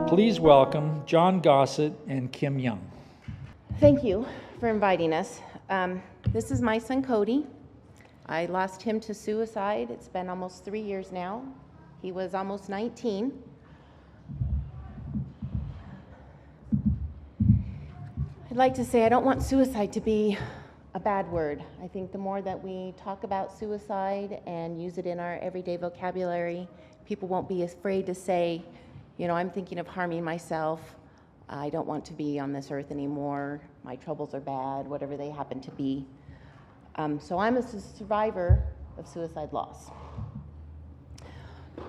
Please welcome John Gossett and Kim Young. Thank you for inviting us. This is my son, Cody. I lost him to suicide. It's been almost 3 years now. He was almost 19. I'd like to say I don't want suicide to be a bad word. I think the more that we talk about suicide and use it in our everyday vocabulary, people won't be afraid to say, I'm thinking of harming myself. I don't want to be on this earth anymore. My troubles are bad, whatever they happen to be. So I'm a survivor of suicide loss.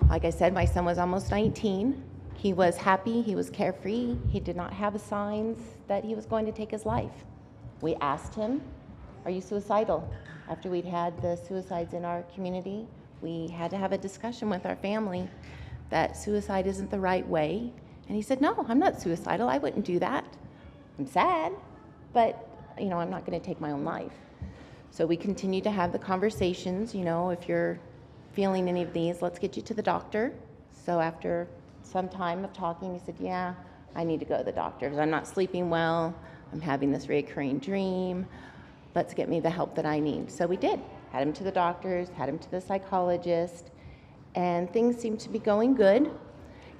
Like I said, my son was almost 19. He was happy, he was carefree. He did not have signs that he was going to take his life. We asked him, "Are you suicidal?" After we'd had the suicides in our community, we had to have a discussion with our family that suicide isn't the right way. And he said, "No, I'm not suicidal. I wouldn't do that. I'm sad, but I'm not going to take my own life." So we continued to have the conversations. If you're feeling any of these, let's get you to the doctor. So after some time of talking, he said, "Yeah, I need to go to the doctor because I'm not sleeping well. I'm having this recurring dream. Let's get me the help that I need." So we did. Had him to the doctors, had him to the psychologist, and things seemed to be going good.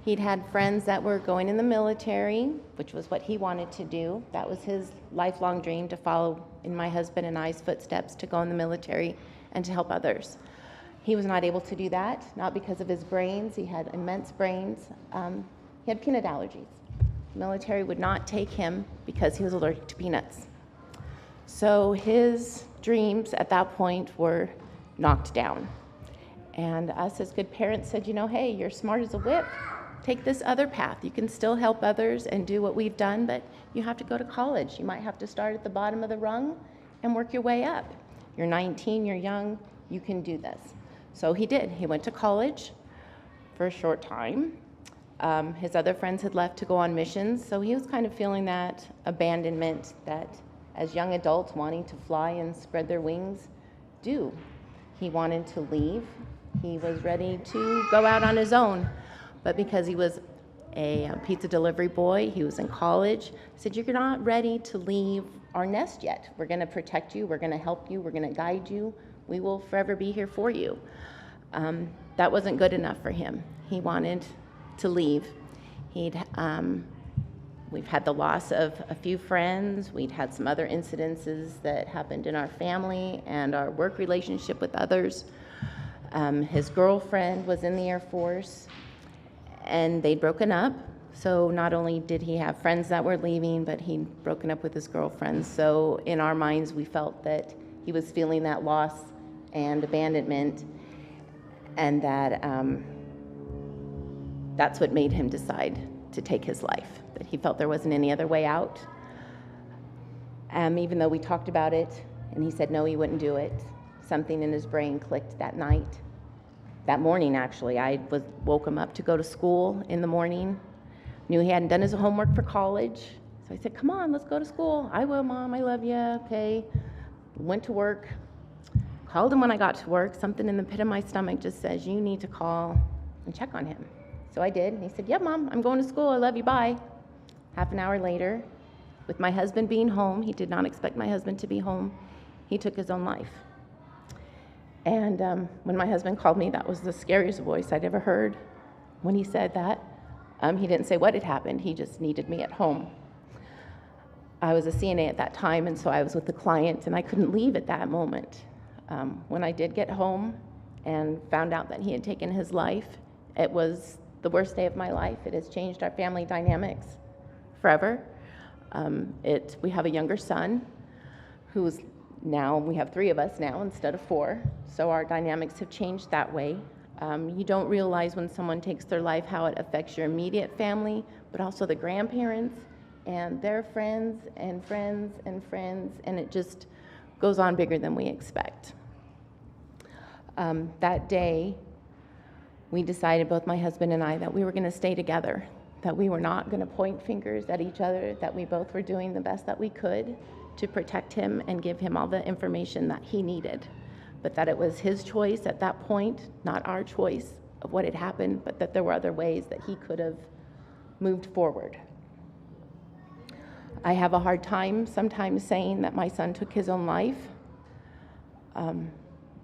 He'd had friends that were going in the military, which was what he wanted to do. That was his lifelong dream, to follow in my husband and I's footsteps, to go in the military and to help others. He was not able to do that, not because of his brains. He had immense brains. He had peanut allergies. The military would not take him because he was allergic to peanuts. So his dreams at that point were knocked down. And us as good parents said, "Hey, you're smart as a whip. Take this other path. You can still help others and do what we've done, but you have to go to college. You might have to start at the bottom of the rung and work your way up. You're 19, you're young, you can do this." So he did. He went to college for a short time. His other friends had left to go on missions, so he was kind of feeling that abandonment that as young adults wanting to fly and spread their wings do. He wanted to leave. He was ready to go out on his own. But because he was a pizza delivery boy, he was in college, said, "You're not ready to leave our nest yet. We're going to protect you. We're going to help you. We're going to guide you. We will forever be here for you." That wasn't good enough for him. He wanted to leave. We've had the loss of a few friends. We'd had some other incidences that happened in our family and our work relationship with others. His girlfriend was in the Air Force, and they'd broken up. So not only did he have friends that were leaving, but he'd broken up with his girlfriend. So in our minds, we felt that he was feeling that loss and abandonment, and that that's what made him decide to take his life, that he felt there wasn't any other way out. Even though we talked about it, and he said no, he wouldn't do it, something in his brain clicked that night. That morning, actually, I woke him up to go to school in the morning. Knew he hadn't done his homework for college. So I said, "Come on, let's go to school." "I will, Mom, I love you." Okay. Went to work. Called him when I got to work. Something in the pit of my stomach just says, "You need to call and check on him." So I did. And he said, "Yeah, Mom, I'm going to school. I love you. Bye." Half an hour later, with my husband being home, he did not expect my husband to be home, he took his own life. And when my husband called me, that was the scariest voice I'd ever heard. When he said that, he didn't say what had happened. He just needed me at home. I was a CNA at that time, and so I was with the client, and I couldn't leave at that moment. When I did get home and found out that he had taken his life, it was the worst day of my life. It has changed our family dynamics forever. We have a younger son who's now, we have 3 of us now instead of 4, so our dynamics have changed that way. You don't realize when someone takes their life how it affects your immediate family, but also the grandparents and their friends and friends and friends, and it just goes on bigger than we expect. That day, we decided, both my husband and I, that we were going to stay together, that we were not going to point fingers at each other, that we both were doing the best that we could to protect him and give him all the information that he needed, but that it was his choice at that point, not our choice of what had happened, but that there were other ways that he could have moved forward. I have a hard time sometimes saying that my son took his own life.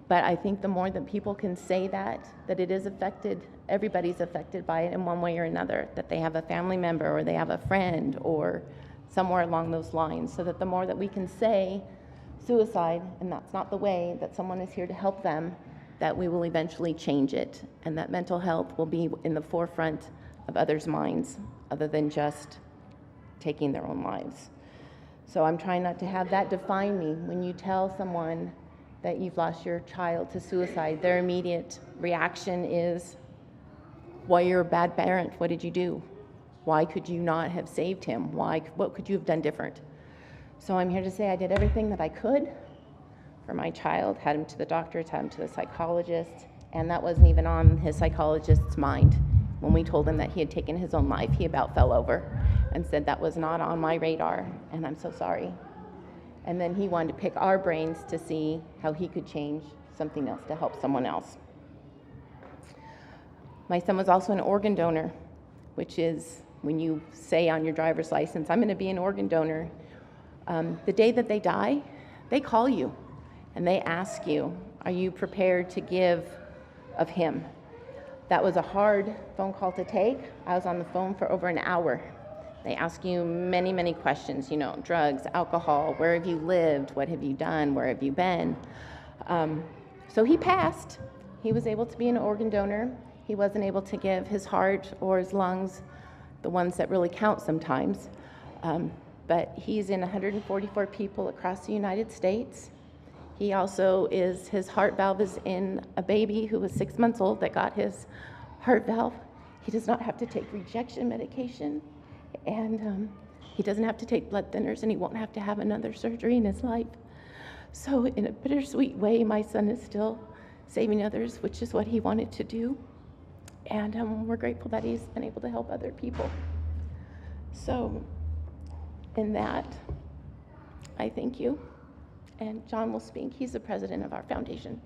But I think the more that people can say that it is affected, everybody's affected by it in one way or another, that they have a family member or they have a friend or somewhere along those lines, so that the more that we can say suicide, and that's not the way, that someone is here to help them, that we will eventually change it, and that mental health will be in the forefront of others' minds, other than just taking their own lives. So I'm trying not to have that define me. When you tell someone that you've lost your child to suicide, their immediate reaction is, well, you're a bad parent. What did you do? Why could you not have saved him? What could you have done different? So I'm here to say I did everything that I could for my child, had him to the doctors, had him to the psychologist, and that wasn't even on his psychologist's mind. When we told him that he had taken his own life, he about fell over and said that was not on my radar, and I'm so sorry. And then he wanted to pick our brains to see how he could change something else to help someone else. My son was also an organ donor, which is when you say on your driver's license, I'm going to be an organ donor. The day that they die, they call you and they ask you, are you prepared to give of him? That was a hard phone call to take. I was on the phone for over an hour. They ask you many, many questions, drugs, alcohol, where have you lived, what have you done, where have you been? So he passed. He was able to be an organ donor. He wasn't able to give his heart or his lungs, the ones that really count sometimes. But he's in 144 people across the United States. He also his heart valve is in a baby who was 6 months old that got his heart valve. He does not have to take rejection medication. And he doesn't have to take blood thinners, and he won't have to have another surgery in his life. So in a bittersweet way, my son is still saving others, which is what he wanted to do. And we're grateful that he's been able to help other people. So in that, I thank you. And John will speak. He's the president of our foundation.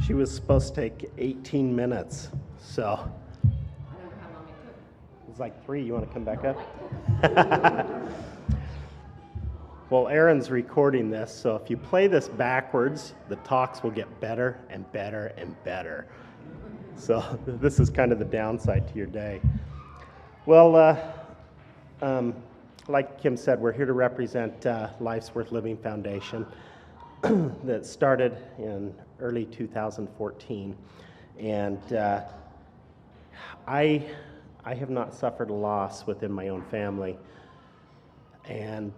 She was supposed to take 18 minutes, so. I don't know how long it took. It was like 3. You want to come back up? Well, Aaron's recording this, so if you play this backwards, the talks will get better and better and better. So this is kind of the downside to your day. Well, like Kim said, we're here to represent Life's Worth Living Foundation that started in early 2014. And I have not suffered a loss within my own family. And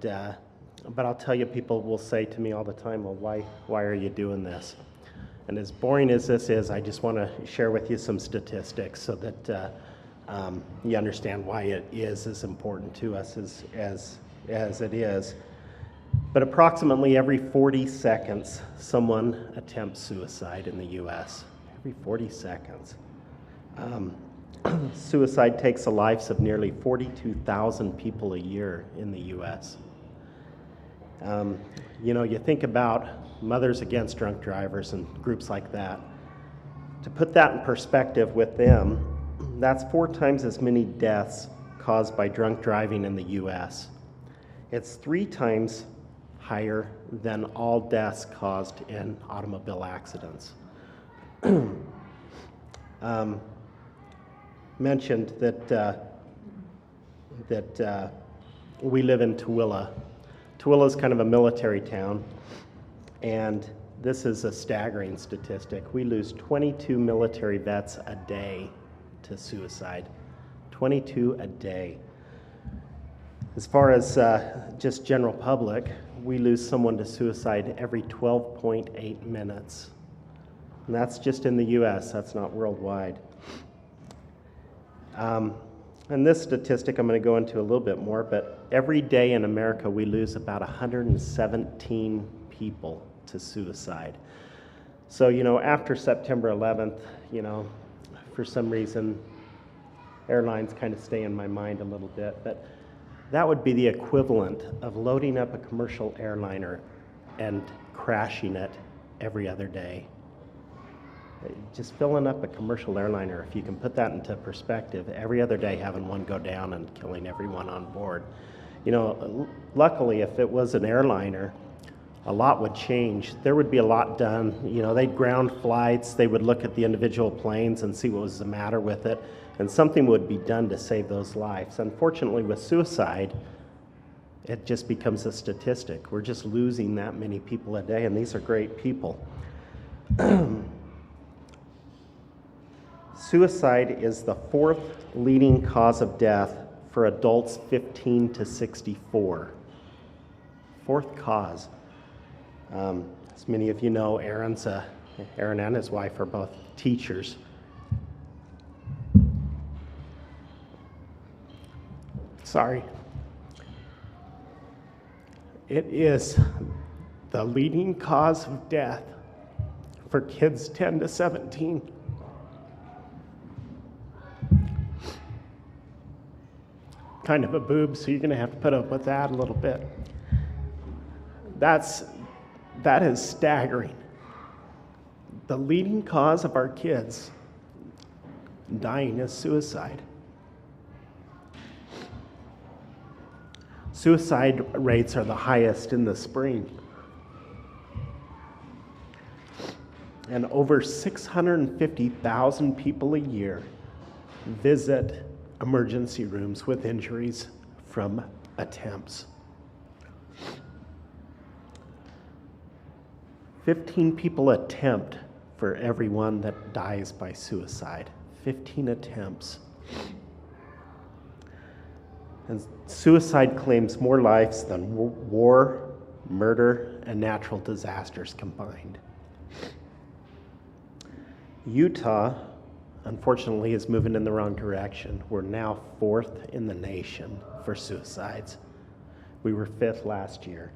but I'll tell you, people will say to me all the time, well, why are you doing this? And as boring as this is, I just want to share with you some statistics so that you understand why it is as important to us as it is. But approximately every 40 seconds, someone attempts suicide in the U.S. Every 40 seconds. Suicide takes the lives of nearly 42,000 people a year in the U.S. You think about Mothers Against Drunk Drivers and groups like that. To put that in perspective with them, that's 4 times as many deaths caused by drunk driving in the U.S. It's 3 times higher than all deaths caused in automobile accidents. Mentioned that we live in Tooele. Tooele is kind of a military town, and this is a staggering statistic. We lose 22 military vets a day to suicide. 22 a day. As far as just general public, we lose someone to suicide every 12.8 minutes. And that's just in the U.S., that's not worldwide. And this statistic I'm going to go into a little bit more, but every day in America we lose about 117 people to suicide. So, after September 11th, for some reason, airlines kind of stay in my mind a little bit, but That would be the equivalent of loading up a commercial airliner and crashing it every other day. Just filling up a commercial airliner, if you can put that into perspective, every other day having one go down and killing everyone on board. You know, luckily, if it was an airliner, a lot would change. There would be a lot done. You know, they'd ground flights, they would look at the individual planes and see what was the matter with it, and something would be done to save those lives. Unfortunately, with suicide, it just becomes a statistic. We're just losing that many people a day, and these are great people. Suicide is the fourth leading cause of death for adults 15 to 64. Fourth cause. As many of you know, Aaron and his wife are both teachers. Sorry. It is the leading cause of death for kids 10 to 17. Kind of a boob, so you're going to have to put up with that a little bit. That is staggering. The leading cause of our kids dying is suicide. Suicide rates are the highest in the spring. And over 650,000 people a year visit emergency rooms with injuries from attempts. 15 people attempt for every one that dies by suicide. 15 attempts. And suicide claims more lives than war, murder, and natural disasters combined. Utah, unfortunately, is moving in the wrong direction. We're now fourth in the nation for suicides. We were fifth last year.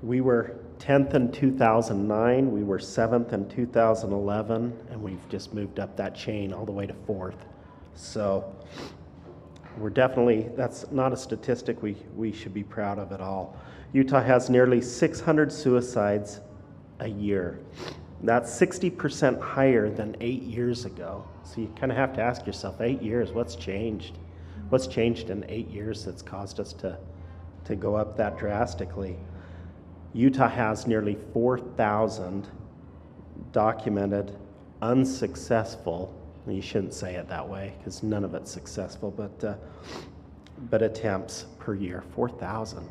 We were 10th in 2009, we were 7th in 2011, and we've just moved up that chain all the way to fourth. So we're definitely, that's not a statistic we should be proud of at all. Utah has nearly 600 suicides a year. That's 60% higher than 8 years ago. So you kind of have to ask yourself, 8 years, what's changed? What's changed in 8 years that's caused us to go up that drastically? Utah has nearly 4,000 documented unsuccessful, you shouldn't say it that way because none of it's successful, but attempts per year, 4,000.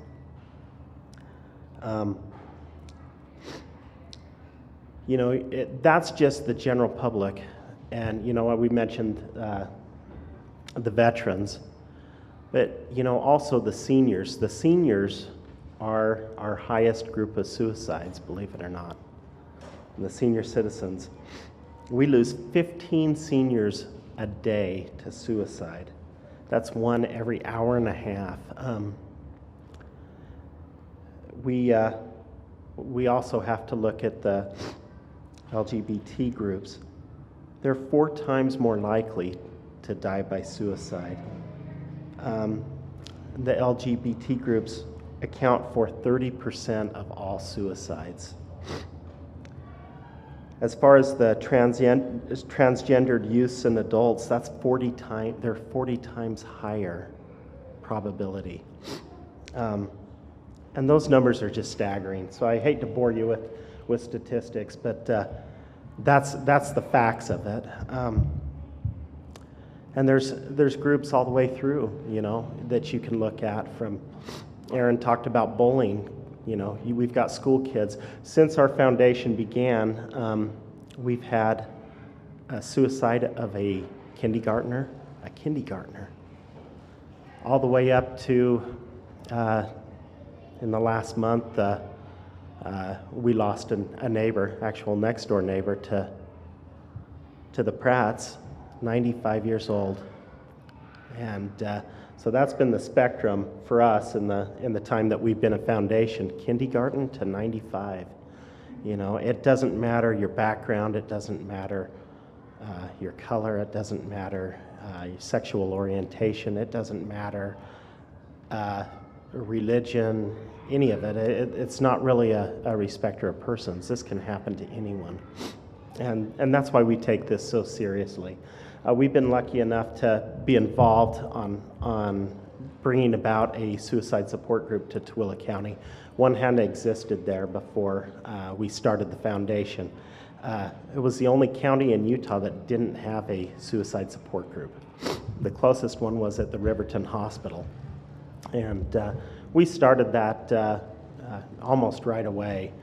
You know, that's just the general public. And, you know, we mentioned the veterans, but, you know, also the seniors. The seniors are our highest group of suicides, believe it or not. And the senior citizens. We lose 15 seniors a day to suicide. That's one every hour and a half. We also have to look at the LGBT groups. They're 4 times more likely to die by suicide. The LGBT groups account for 30% of all suicides. As far as the transgendered youths and adults, they're 40 times higher probability. And those numbers are just staggering. So I hate to bore you with statistics, but that's the facts of it. And there's groups all the way through, you know, that you can look at. From Aaron talked about bullying. You know, we've got school kids. Since our foundation began, we've had a suicide of a kindergartner, all the way up to, in the last month, we lost a neighbor, actual next door neighbor to the Pratts, 95 years old. And so that's been the spectrum for us in the time that we've been a foundation, kindergarten to 95. You know, it doesn't matter your background, it doesn't matter your color, it doesn't matter your sexual orientation, it doesn't matter, religion, any of it. It's not really a respecter of persons. This can happen to anyone. And that's why we take this so seriously. We've been lucky enough to be involved on bringing about a suicide support group to Tooele County. One hadn't existed there before we started the foundation. It was the only county in Utah that didn't have a suicide support group. The closest one was at the Riverton Hospital. And we started that almost right away.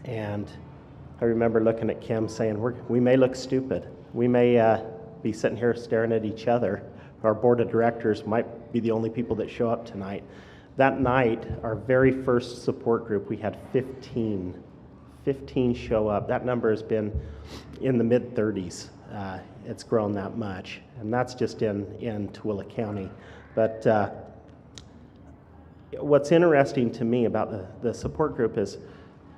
And I remember looking at Kim saying, we may look stupid. We may be sitting here staring at each other. Our board of directors might be the only people that show up tonight. That night, our very first support group, we had 15 show up. That number has been in the mid-30s. It's grown that much, and that's just in Tooele County. But what's interesting to me about the support group is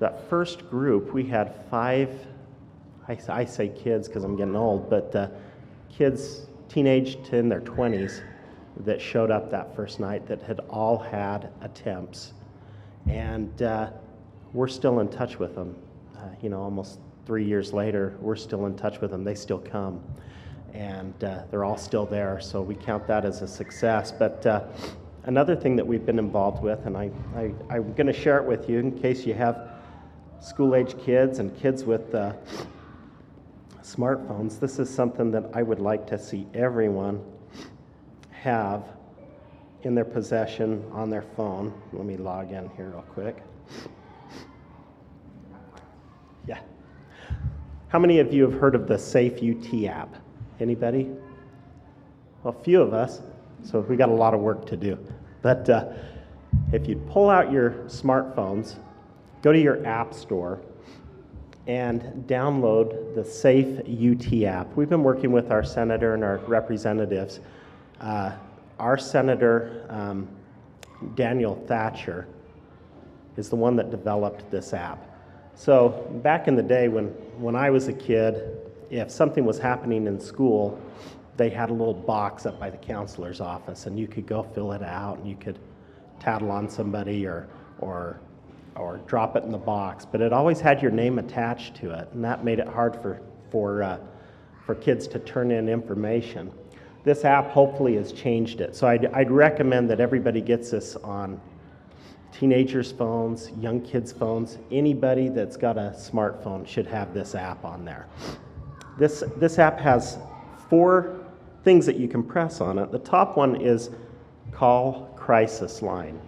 that first group, we had 5, I say kids because I'm getting old, but kids teenage to in their 20s that showed up that first night that had all had attempts. And we're still in touch with them. Almost 3 years later, we're still in touch with them. They still come. And they're all still there, so we count that as a success. But another thing that we've been involved with, and I'm going to share it with you in case you have school-age kids and kids with smartphones. This is something that I would like to see everyone have in their possession on their phone. Let me log in here real quick. Yeah. How many of you have heard of the Safe UT app? Anybody? Well, a few of us, so we got a lot of work to do. But if you pull out your smartphones, go to your app store, and download the Safe UT app. We've been working with our senator and our representatives. Our senator, Daniel Thatcher, is the one that developed this app. So back in the day when I was a kid, if something was happening in school, they had a little box up by the counselor's office, and you could go fill it out, and you could tattle on somebody or drop it in the box, but it always had your name attached to it, and that made it hard for kids to turn in information. This app hopefully has changed it, so I'd recommend that everybody gets this on teenagers' phones, young kids' phones. Anybody that's got a smartphone should have this app on there. This app has 4 things that you can press on it. The top one is Call Crisis Line.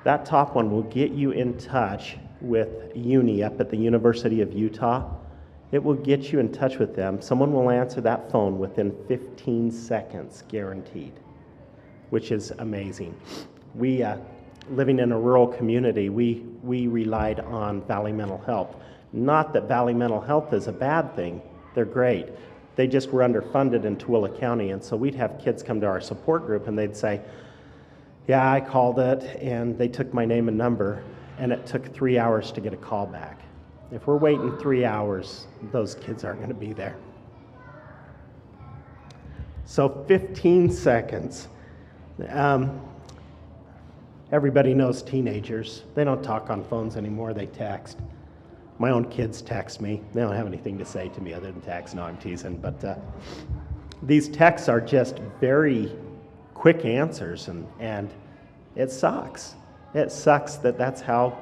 That top one will get you in touch with UNI up at the University of Utah. It will get you in touch with them. Someone will answer that phone within 15 seconds, guaranteed, which is amazing. We, living in a rural community, we relied on Valley Mental Health. Not that Valley Mental Health is a bad thing. They're great. They just were underfunded in Tooele County, and so we'd have kids come to our support group, and they'd say, yeah, I called it, and they took my name and number, and it took 3 hours to get a call back. If we're waiting 3 hours, those kids aren't going to be there. So 15 seconds. Everybody knows teenagers. They don't talk on phones anymore, they text. My own kids text me. They don't have anything to say to me other than text. No, I'm teasing. But these texts are just very quick answers, and it sucks. It sucks that that's how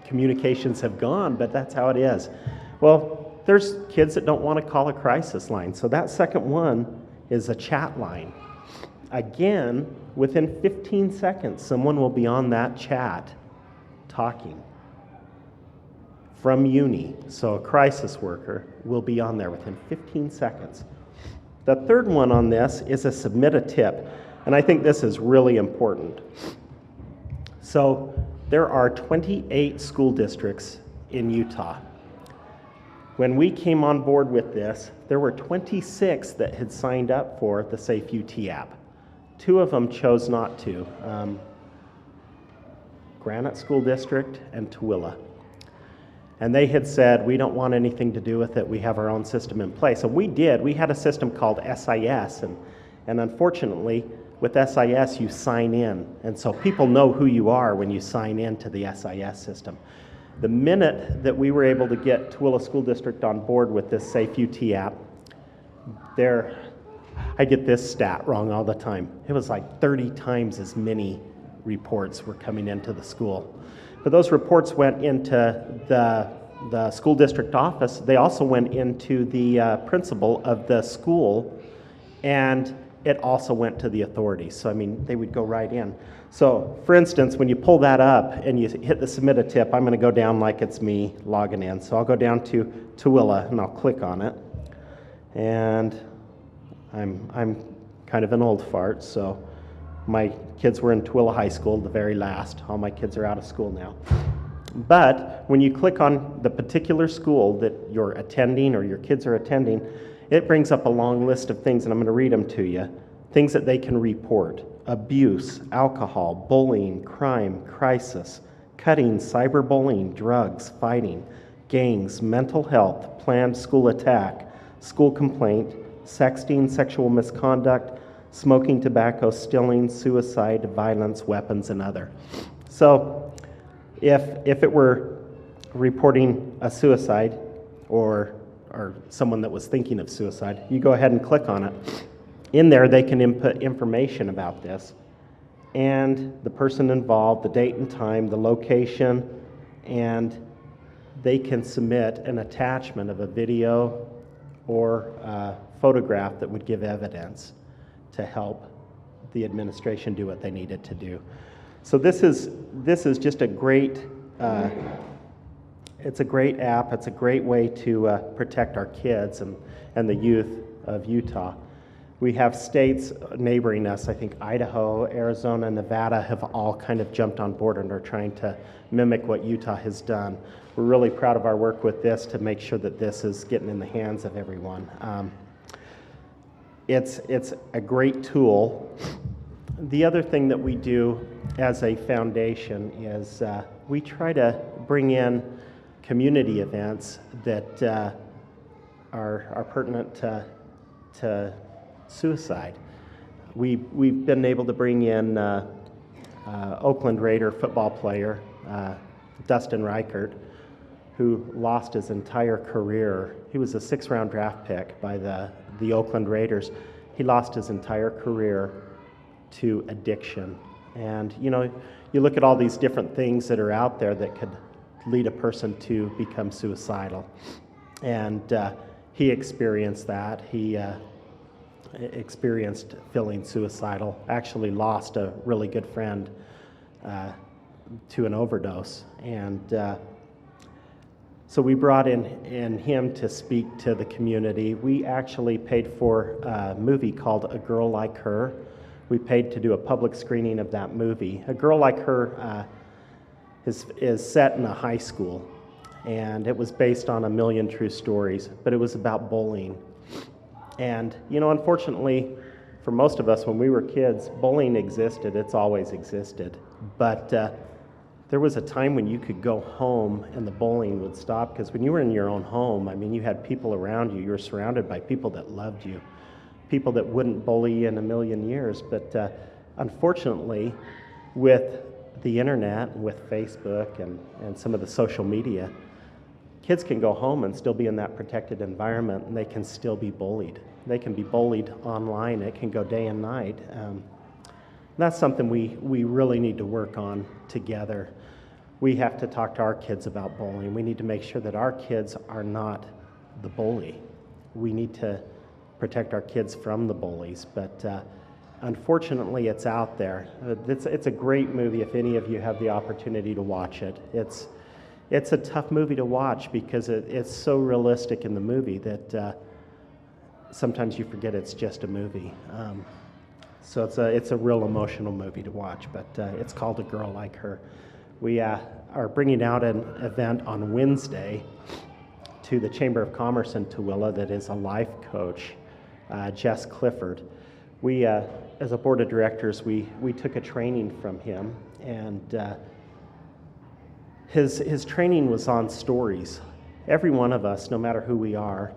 communications have gone, but that's how it is. Well, there's kids that don't want to call a crisis line, so that second one is a chat line. Again, within 15 seconds, someone will be on that chat talking from UNI, so a crisis worker will be on there within 15 seconds. The third one on this is a submit a tip. And I think this is really important. So there are 28 school districts in Utah. When we came on board with this, there were 26 that had signed up for the Safe UT app. 2 of them chose not to, Granite School District and Tooele. And they had said, we don't want anything to do with it. We have our own system in place. And we did. We had a system called SIS, And unfortunately, with SIS, you sign in. And so people know who you are when you sign in to the SIS system. The minute that we were able to get Tooele School District on board with this Safe UT app, I get this stat wrong all the time. It was like 30 times as many reports were coming into the school. But those reports went into the school district office. They also went into the principal of the school, and it also went to the authorities. So, I mean, they would go right in. So, for instance, when you pull that up and you hit the submit a tip, I'm going to go down like it's me logging in. So I'll go down to Tooele and I'll click on it. And I'm kind of an old fart, so my kids were in Tooele High School, the very last. All my kids are out of school now. But when you click on the particular school that you're attending or your kids are attending, it brings up a long list of things, and I'm going to read them to you. Things that they can report: abuse, alcohol, bullying, crime, crisis, cutting, cyberbullying, drugs, fighting, gangs, mental health, planned school attack, school complaint, sexting, sexual misconduct, smoking, tobacco, stealing, suicide, violence, weapons, and other. So if it were reporting a suicide or someone that was thinking of suicide, you go ahead and click on it. In there, they can input information about this, and the person involved, the date and time, the location, and they can submit an attachment of a video or a photograph that would give evidence to help the administration do what they needed to do. So this is just a great, it's a great app. It's a great way to protect our kids and the youth of Utah. We have states neighboring us. I think Idaho, Arizona, Nevada have all kind of jumped on board and are trying to mimic what Utah has done. We're really proud of our work with this to make sure that this is getting in the hands of everyone. It's a great tool. The other thing that we do as a foundation is we try to bring in community events that are pertinent to suicide. We've been able to bring in Oakland Raider football player Dustin Reichert, who lost his entire career. He was a 6th-round draft pick by the Oakland Raiders. He lost his entire career to addiction. And you know, you look at all these different things that are out there that could lead a person to become suicidal. And he experienced that. He experienced feeling suicidal, actually lost a really good friend to an overdose. And so we brought in him to speak to the community. We actually paid for a movie called A Girl Like Her. We paid to do a public screening of that movie. A Girl Like Her is set in a high school, and it was based on a million true stories, but it was about bullying. And, you know, unfortunately, for most of us, when we were kids, bullying existed. It's always existed. But there was a time when you could go home and the bullying would stop, because when you were in your own home, I mean, you had people around you. You were surrounded by people that loved you, people that wouldn't bully you in a million years. But unfortunately, with the internet, and with Facebook and some of the social media, kids can go home and still be in that protected environment, and they can still be bullied. They can be bullied online. It can go day and night. That's something we really need to work on together. We have to talk to our kids about bullying. We need to make sure that our kids are not the bully. We need to protect our kids from the bullies, but unfortunately it's out there. It's a great movie if any of you have the opportunity to watch it. It's a tough movie to watch because it's so realistic in the movie that sometimes you forget it's just a movie. So it's a real emotional movie to watch, but it's called A Girl Like Her. We are bringing out an event on Wednesday to the Chamber of Commerce in Tooele that is a life coach, Jess Clifford. We, as a board of directors, we took a training from him, and his training was on stories. Every one of us, no matter who we are,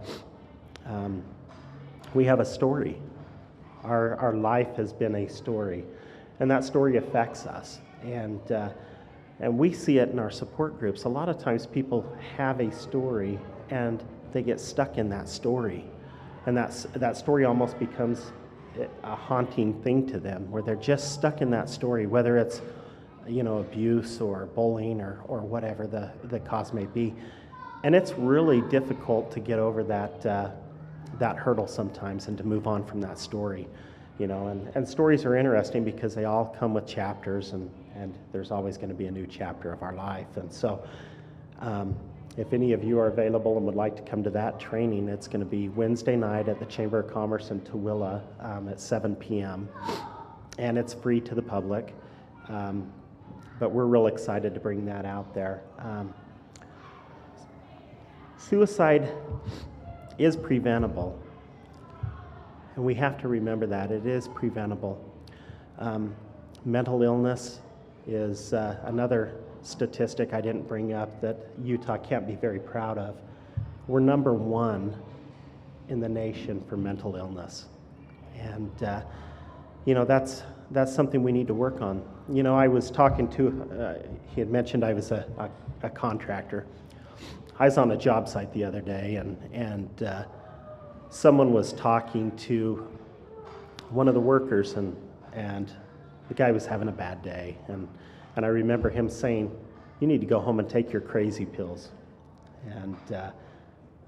we have a story. Our life has been a story, and that story affects us. And we see it in our support groups. A lot of times people have a story and they get stuck in that story. And that story almost becomes a haunting thing to them, where they're just stuck in that story, whether it's abuse or bullying or whatever the cause may be. And it's really difficult to get over that hurdle sometimes and to move on from that story. And stories are interesting because they all come with chapters, and there's always going to be a new chapter of our life. And so if any of you are available and would like to come to that training, it's going to be Wednesday night at the Chamber of Commerce in Tooele at 7 p.m. And it's free to the public. But we're real excited to bring that out there. Suicide is preventable, and we have to remember that. It is preventable. Mental illness is another statistic I didn't bring up that Utah can't be very proud of. We're number one in the nation for mental illness. And, that's something we need to work on. I was talking to, he had mentioned I was a contractor. I was on a job site the other day, and someone was talking to one of the workers, and the guy was having a bad day. And I remember him saying, "You need to go home and take your crazy pills." And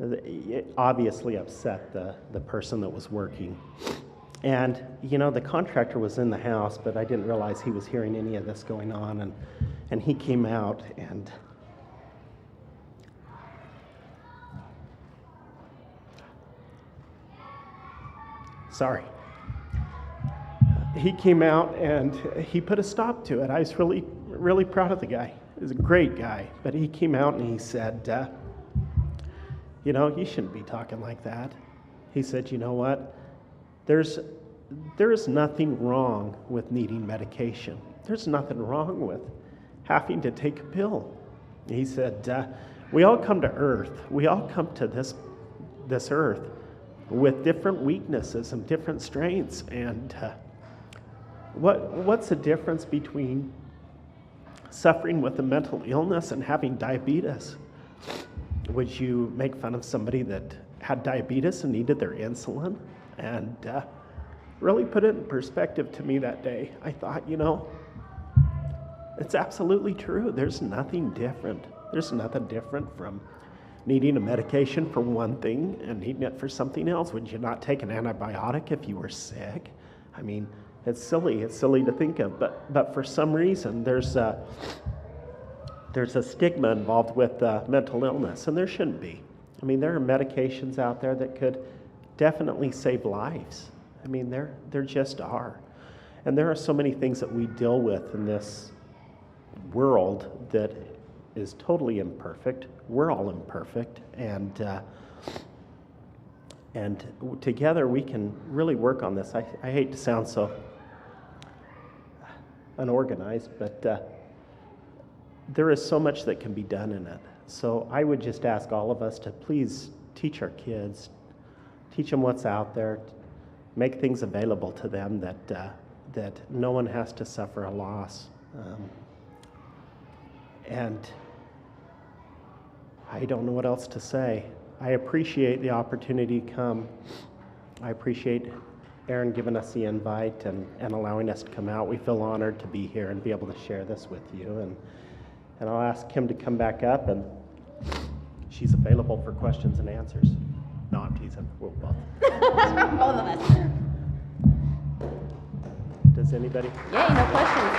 it obviously upset the person that was working. And, the contractor was in the house, but I didn't realize he was hearing any of this going on. And he came out and sorry. He came out and he put a stop to it. I was really, really proud of the guy. He was a great guy. But he came out and he said, you shouldn't be talking like that. He said, "You know what? There is nothing wrong with needing medication. There's nothing wrong with having to take a pill." He said, "We all come to earth. We all come to this earth with different weaknesses and different strengths. And what's the difference between suffering with a mental illness and having diabetes? Would you make fun of somebody that had diabetes and needed their insulin?" And really put it in perspective to me that day. I thought, it's absolutely true. There's nothing different. There's nothing different from needing a medication for one thing and needing it for something else. Would you not take an antibiotic if you were sick? I mean, it's silly. It's silly to think of. But for some reason, there's a stigma involved with mental illness, and there shouldn't be. I mean, there are medications out there that could definitely save lives. I mean, there just are. And there are so many things that we deal with in this world that is totally imperfect. We're all imperfect, and together we can really work on this. I hate to sound so unorganized, but there is so much that can be done in it. So I would just ask all of us to please teach our kids, teach them what's out there, make things available to them that no one has to suffer a loss. And I don't know what else to say. I appreciate the opportunity to come. I appreciate Aaron giving us the invite and allowing us to come out. We feel honored to be here and be able to share this with you. And I'll ask Kim to come back up, and she's available for questions and answers. No, I'm teasing. We'll both. Both of us. Does anybody? Yay, no questions.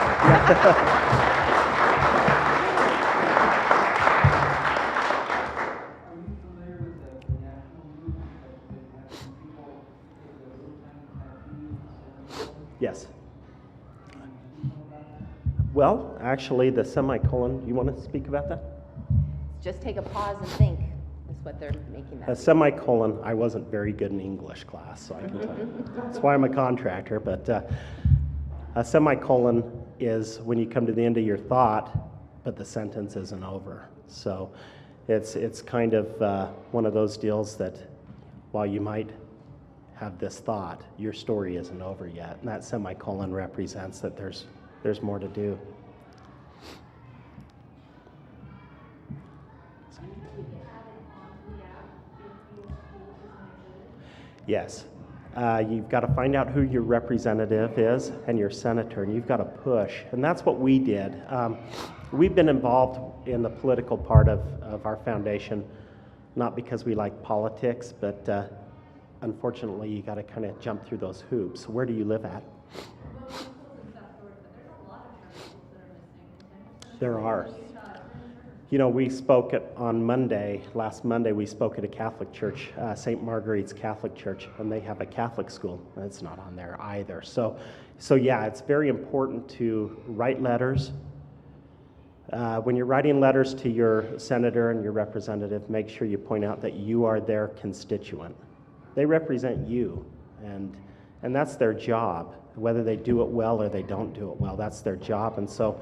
Yes. Well, actually, the semicolon, you want to speak about that? Just take a pause and think, is what they're making that. A semicolon, I wasn't very good in English class, so I can tell you. That's why I'm a contractor, but a semicolon is when you come to the end of your thought, but the sentence isn't over. So it's kind of one of those deals that while you might have this thought, your story isn't over yet. And that semicolon represents that there's more to do. Yes. You've got to find out who your representative is and your senator, and you've got to push. And that's what we did. We've been involved in the political part of our foundation, not because we like politics, but unfortunately, you got to kind of jump through those hoops. Where do you live at? There are. You know, we spoke on Monday, last Monday, we spoke at a Catholic church, St. Marguerite's Catholic Church, and they have a Catholic school. It's not on there either. So yeah, it's very important to write letters. When you're writing letters to your senator and your representative, make sure you point out that you are their constituent. They represent you, and that's their job. Whether they do it well or they don't do it well, that's their job. And so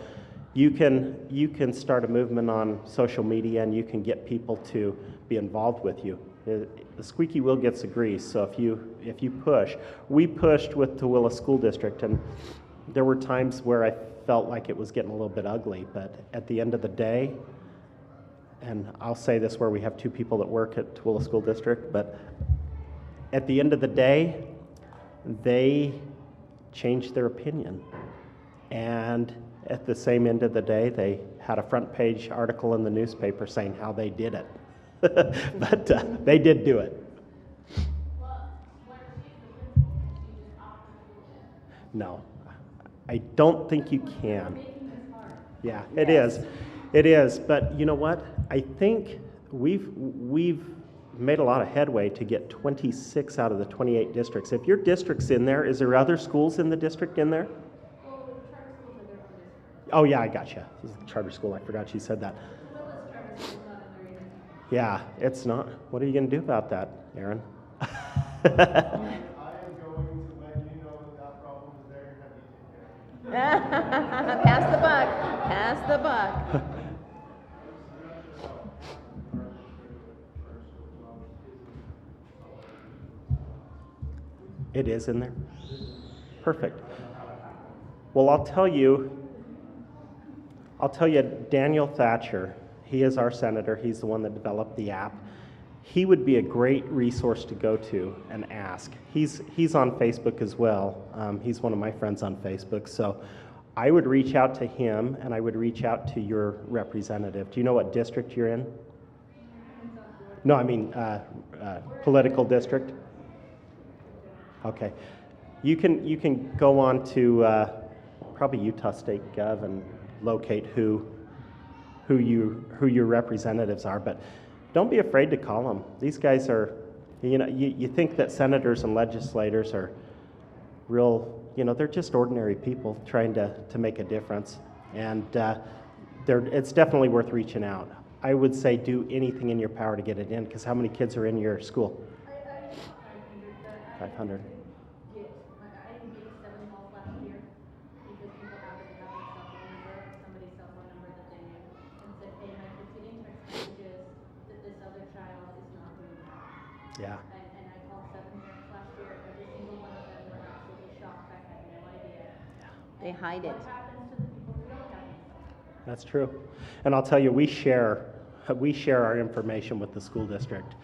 you can start a movement on social media, and you can get people to be involved with you. The squeaky wheel gets the grease. So if you push, we pushed with Tooele School District, and there were times where I felt like it was getting a little bit ugly. But at the end of the day, and I'll say this where we have two people that work at Tooele School District, but at the end of the day, they changed their opinion, and at the same end of the day, they had a front page article in the newspaper saying how they did it. But they did do it. No, I don't think you can. Yeah, it is. It is. But you know what? I think we've made a lot of headway to get 26 out of the 28 districts. If your district's in there, is there other schools in the district in there? Oh, yeah, I gotcha. This is the charter school. I forgot she said that. Yeah, it's not. What are you going to do about that, Aaron? I am going to let you know that problem is there and have you take care of it. Pass the buck. Pass the buck. It is in there? Perfect. Well, I'll tell you, Daniel Thatcher, he is our senator. He's the one that developed the app. He would be a great resource to go to and ask. He's on Facebook as well. He's one of my friends on Facebook. So I would reach out to him, and I would reach out to your representative. Do you know what district you're in? No, I mean political district. Okay. You can go on to probably Utah State Gov and locate who your representatives are, but don't be afraid to call them. These guys are, you think that senators and legislators are real, they're just ordinary people trying to make a difference, and it's definitely worth reaching out. I would say do anything in your power to get it in, because how many kids are in your school? 500. Yeah. And I called 7 parents last year. Every single one of them were absolutely shocked. I had no idea. Yeah. They hide it. What happens to the people who don't have it? That's true. And I'll tell you, we share our information with the school district.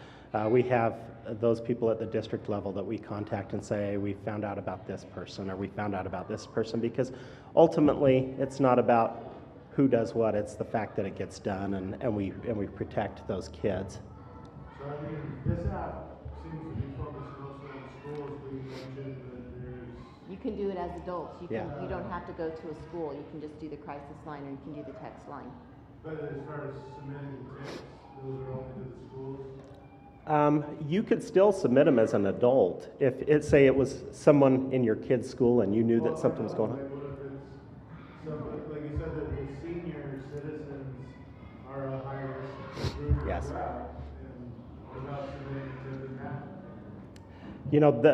We have those people at the district level that we contact and say, we found out about this person, or we found out about this person, because ultimately it's not about who does what, it's the fact that it gets done, and we protect those kids. So I mean, this app seems to be focused mostly on schools. We mentioned that there's. You can do it as adults. You Yeah. don't have to go to a school. You can just do the crisis line, or you can do the text line. But as far as submitting tips, those are only to the schools. You could still submit them as an adult. If say it was someone in your kid's school and you knew that something was going on. Like, what if it's somebody, like you said, that the senior citizens are a higher risk group Yes. as well, and without submitting to the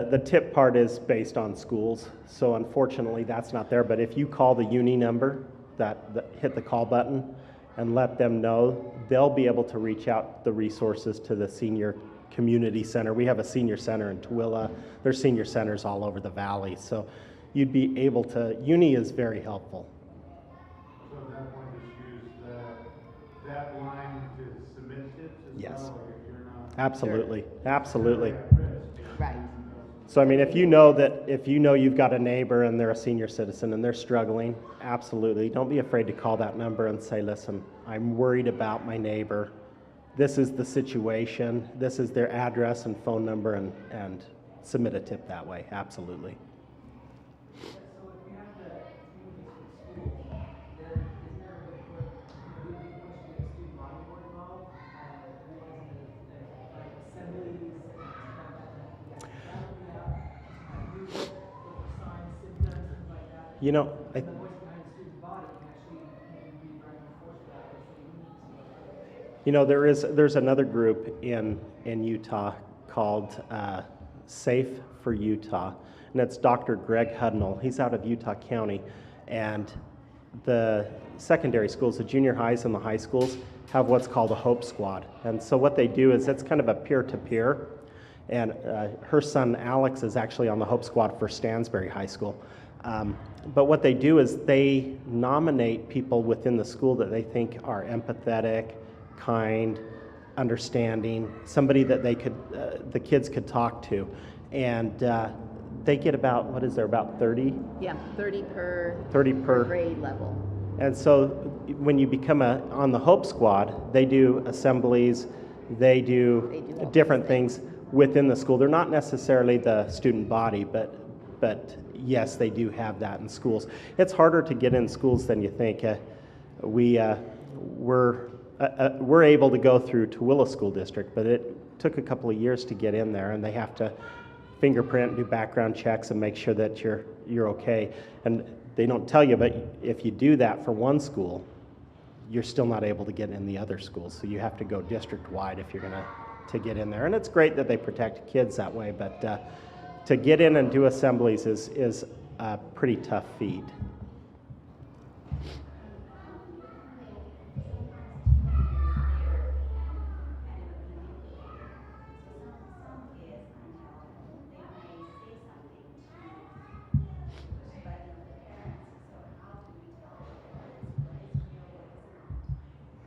app. The tip part is based on schools, so unfortunately that's not there. But if you call the uni number, hit the call button and let them know, they'll be able to reach out the resources to the senior community center. We have a senior center in Tooele. There's senior centers all over the valley. So you'd be able to, Uni is very helpful. So at that point, just use that line to submit tips as Yes. well, like if you're not. Absolutely, absolutely. Right. So I mean, if you know you've got a neighbor and they're a senior citizen and they're struggling, absolutely, don't be afraid to call that number and say, listen, I'm worried about my neighbor. This is the situation. This is their address and phone number, and submit a tip that way. Absolutely. So if you have the communities with schools, then is there a way for you to get student body more involved, realizing that like assemblies and use it for signs, symptoms, things like that? You know, And the voice behind the student body can actually maybe be driving force for that, or you know, there's another group in Utah called Safe for Utah, and it's Dr. Greg Hudnall. He's out of Utah County, and the secondary schools, the junior highs and the high schools, have what's called a Hope Squad. And so what they do is it's kind of a peer-to-peer, and her son Alex is actually on the Hope Squad for Stansbury High School. But what they do is they nominate people within the school that they think are empathetic, kind, understanding, somebody that they could, the kids could talk to. And they get about, what is there, about 30? Yeah, 30 per 30 per grade level. And so when you become on the Hope Squad, they do assemblies, they do all different things within the school. They're not necessarily the student body, but yes, they do have that in schools. It's harder to get in schools than you think. We're able to go through Tooele School District, but it took a couple of years to get in there, and they have to fingerprint, do background checks, and make sure that you're okay. And they don't tell you, but if you do that for one school, you're still not able to get in the other schools. So you have to go district-wide if you're going to get in there. And it's great that they protect kids that way, but to get in and do assemblies is a pretty tough feat.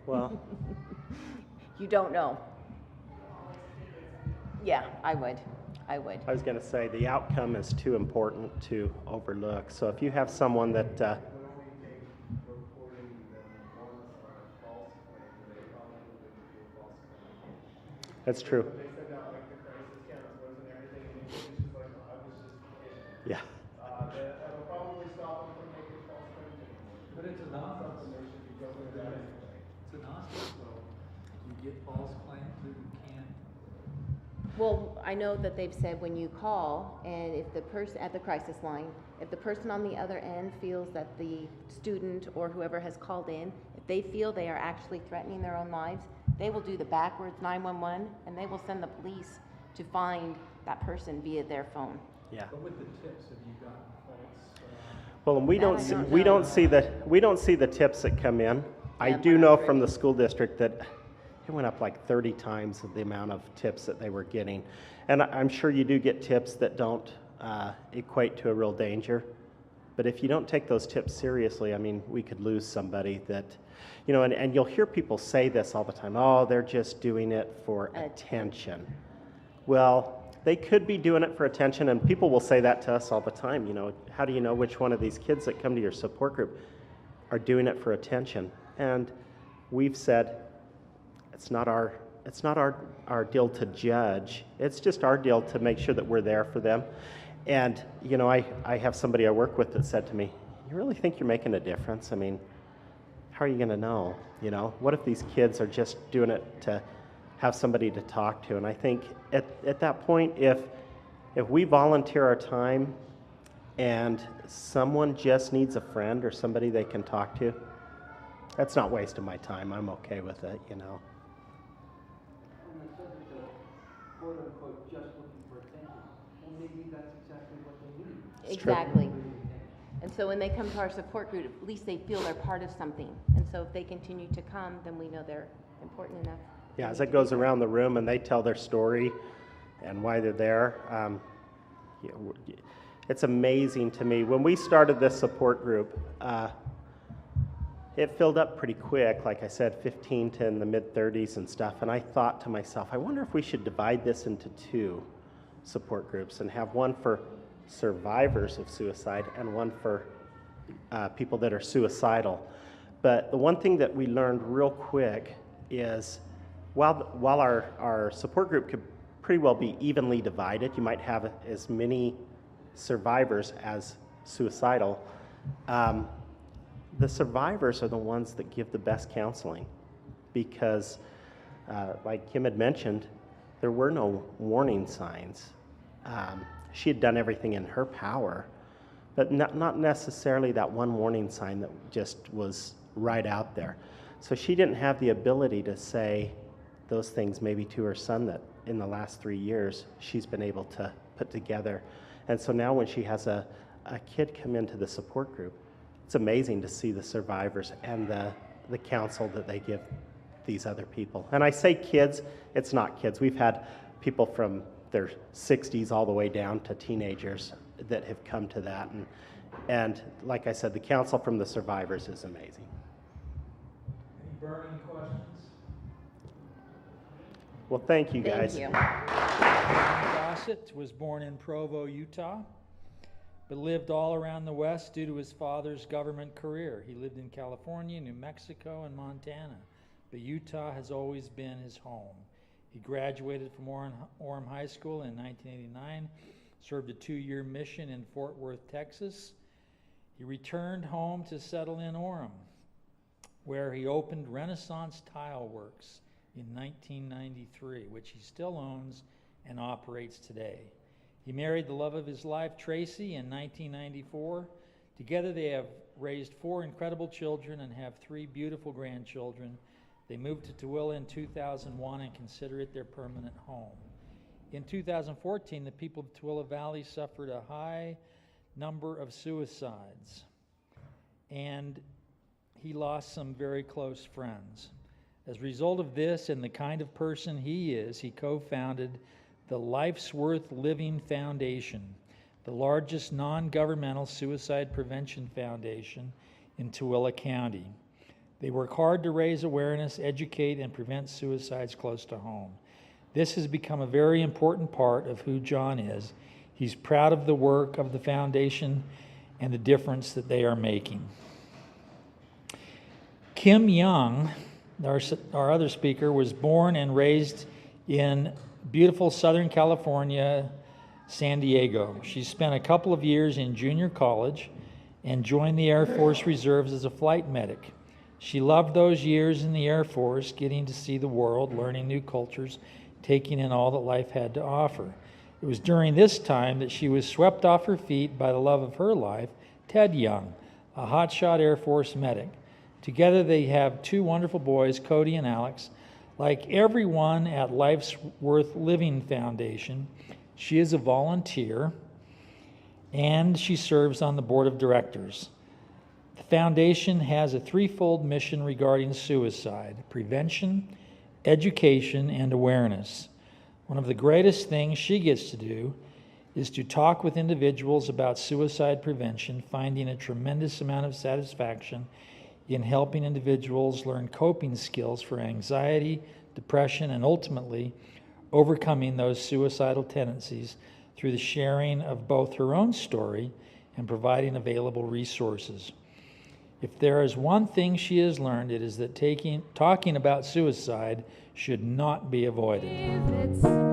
Well, You don't know. Yeah, I would. I was going to say the outcome is too important to overlook. So if you have someone that that's true. They send out like the crisis counselors and everything, and it's just like, I was just kidding. Yeah. That'll probably stop them from making false claims anymore. But it's a nonprofit. It's a nonprofit, so you get false claims that you can't. Well, I know that they've said when you call, and if the person at the crisis line, if the person on the other end feels that the student or whoever has called in, if they feel they are actually threatening their own lives, they will do the backwards 911, and they will send the police to find that person via their phone. Yeah. But with the tips, have you gotten false? Well, and we That don't I see, don't we know. don't see the tips that come in. I Yeah, do but know I've from heard. the school district that it went up like 30 times the amount of tips that they were getting. And I'm sure you do get tips that don't equate to a real danger. But if you don't take those tips seriously, I mean, we could lose somebody that, you know, and you'll hear people say this all the time, oh, they're just doing it for attention. Well, they could be doing it for attention, and people will say that to us all the time, you know, how do you know which one of these kids that come to your support group are doing it for attention? And we've said, it's not our deal to judge. It's just our deal to make sure that we're there for them. And, you know, I have somebody I work with that said to me, you really think you're making a difference? I mean, how are you going to know? You know, what if these kids are just doing it to have somebody to talk to? And I think at that point, if we volunteer our time and someone just needs a friend or somebody they can talk to, that's not wasting my time. I'm okay with it, you know. On the subject of quote unquote just looking for attention, well maybe that's exactly what they need. It's true. Exactly. And so when they come to our support group, at least they feel they're part of something. And so if they continue to come, then we know they're important enough. Yeah, as it goes around the room and they tell their story and why they're there, yeah, it's amazing to me. When we started this support group, it filled up pretty quick, like I said, 15 to in the mid-30s and stuff, and I thought to myself, I wonder if we should divide this into 2 support groups and have one for survivors of suicide and one for people that are suicidal. But the one thing that we learned real quick is while our support group could pretty well be evenly divided, you might have as many survivors as suicidal, the survivors are the ones that give the best counseling because, like Kim had mentioned, there were no warning signs. She had done everything in her power, but not necessarily that one warning sign that just was right out there. So she didn't have the ability to say those things maybe to her son that in the last 3 years she's been able to put together. And so now when she has a kid come into the support group, it's amazing to see the survivors and the counsel that they give these other people. And I say kids, it's not kids. We've had people from their 60s all the way down to teenagers that have come to that. And like I said, the counsel from the survivors is amazing. Any burning questions? Well, thank you guys. Thank you. Gossett was born in Provo, Utah, but lived all around the West due to his father's government career. He lived in California, New Mexico, and Montana, but Utah has always been his home. He graduated from Orem High School in 1989, served a 2-year mission in Fort Worth, Texas. He returned home to settle in Orem, where he opened Renaissance Tile Works in 1993, which he still owns and operates today. He married the love of his life, Tracy, in 1994. Together they have raised 4 incredible children and have 3 beautiful grandchildren. They moved to Tooele in 2001 and consider it their permanent home. In 2014, the people of Tooele Valley suffered a high number of suicides, and he lost some very close friends. As a result of this and the kind of person he is, he co-founded the Life's Worth Living Foundation, the largest non-governmental suicide prevention foundation in Tooele County. They work hard to raise awareness, educate, and prevent suicides close to home. This has become a very important part of who John is. He's proud of the work of the foundation and the difference that they are making. Kim Young, our other speaker, was born and raised in beautiful Southern California, San Diego. She spent a couple of years in junior college and joined the Air Force Reserves as a flight medic. She loved those years in the Air Force, getting to see the world, learning new cultures, taking in all that life had to offer. It was during this time that she was swept off her feet by the love of her life, Ted Young, a hotshot Air Force medic. Together they have 2 wonderful boys, Cody and Alex. Like everyone at Life's Worth Living Foundation, she is a volunteer and she serves on the board of directors. The foundation has a 3-fold mission regarding suicide: prevention, education, and awareness. One of the greatest things she gets to do is to talk with individuals about suicide prevention, finding a tremendous amount of satisfaction in helping individuals learn coping skills for anxiety, depression, and ultimately overcoming those suicidal tendencies through the sharing of both her own story and providing available resources. If there is one thing she has learned, it is that talking about suicide should not be avoided.